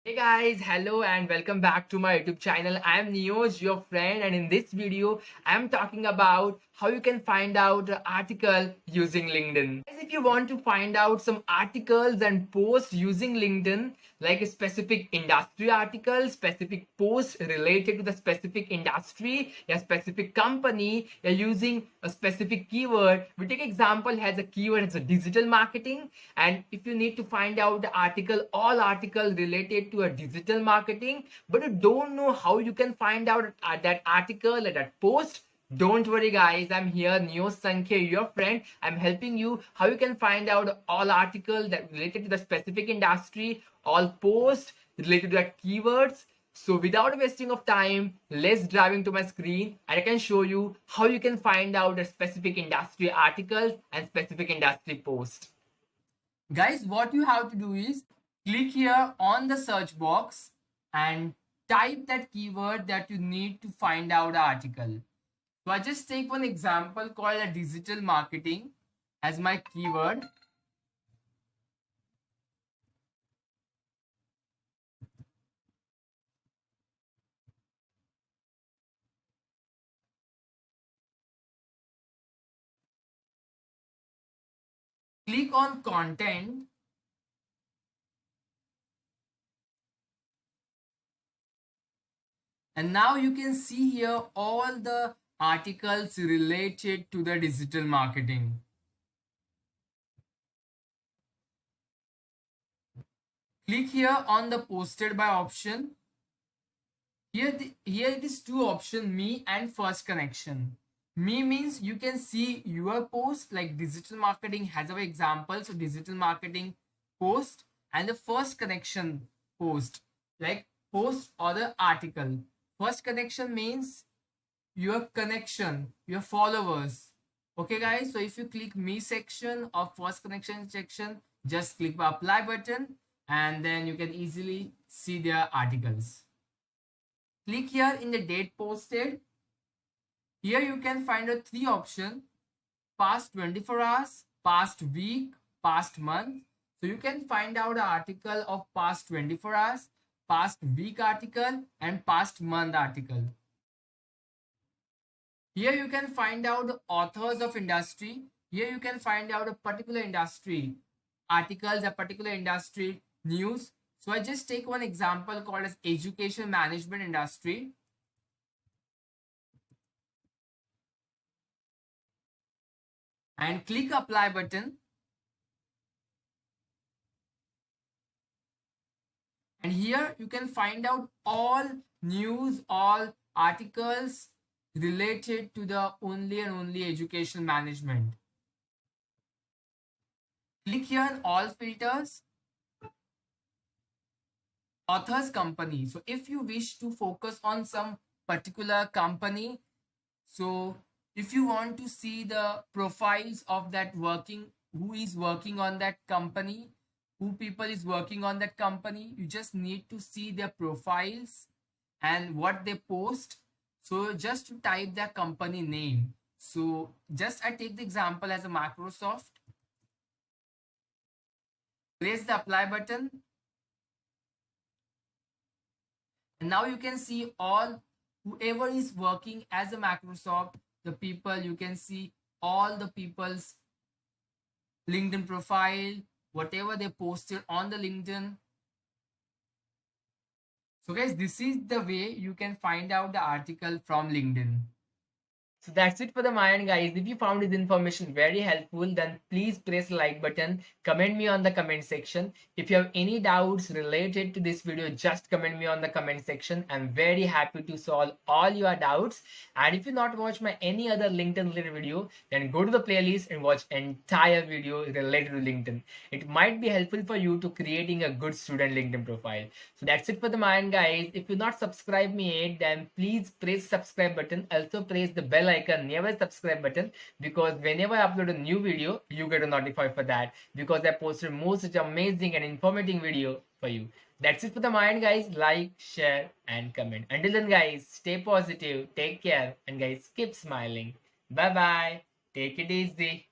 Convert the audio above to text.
Hey guys, hello and welcome back to my YouTube channel. I am Neoj, your friend, and in this video, I am talking about how you can find out an article using LinkedIn. Guys, if you want to find out some articles and posts using LinkedIn, like a specific industry article, specific post related to the specific industry, a specific company, you're using a specific keyword. We take example as a keyword as a digital marketing, and if you need to find out the article, all article related to a digital marketing, but you don't know how you can find out that article or that post, don't worry guys, I'm here, Neo Sankhya, your friend. I'm helping you how you can find out all articles that related to the specific industry, all posts related to that keywords. So without wasting of time, let's dive into my screen and I can show you how you can find out a specific industry articles and specific industry posts. Guys, what you have to do is click here on the search box and type that keyword that you need to find out the article. So I just take one example called a digital marketing as my keyword. Click on content. And now you can see here all the articles related to the digital marketing. Click here on the posted by option. Here it is two options, me and first connection. Me means you can see your post, like digital marketing has our example. So digital marketing post and the first connection post, like post or the article. First connection means your connection, your followers. Okay guys, so if you click me section or first connection section, just click the apply button and then you can easily see their articles. Click here in the date posted. Here you can find a three option: past 24 hours, past week, past month. So you can find out an article of past 24 hours, past week article and past month article. Here you can find out the authors of industry. Here you can find out a particular industry articles, a particular industry news. So I just take one example called as education management industry. And click apply button. And here you can find out all news, all articles related to the only and only education management. Click here on all filters. Authors company. So if you wish to focus on some particular company, so if you want to see the profiles of that working, who is working on that company, who people is working on that company, you just need to see their profiles and what they post. So just to type their company name. So just I take the example as a Microsoft. Press the apply button. And now you can see all whoever is working as a Microsoft, the people, you can see all the people's LinkedIn profile, whatever they posted on the LinkedIn. So guys, this is the way you can find out the article from LinkedIn. So that's it for the my end, guys. If you found this information very helpful, then please press like button, comment me on the comment section. If you have any doubts related to this video, just comment me on the comment section. I'm very happy to solve all your doubts. And if you not watch my any other LinkedIn related video, then go to the playlist and watch entire video related to LinkedIn. It might be helpful for you to creating a good student LinkedIn profile. So that's it for the my end, guys. If you not subscribe me yet, then please press subscribe button. Also press the bell icon near subscribe button, because whenever I upload a new video, you get a notified for that, because I posted more such amazing and informative video for you. That's it for the mind, guys. Like, share and comment. Until then, guys, stay positive, take care, and guys, keep smiling. Bye bye, take it easy.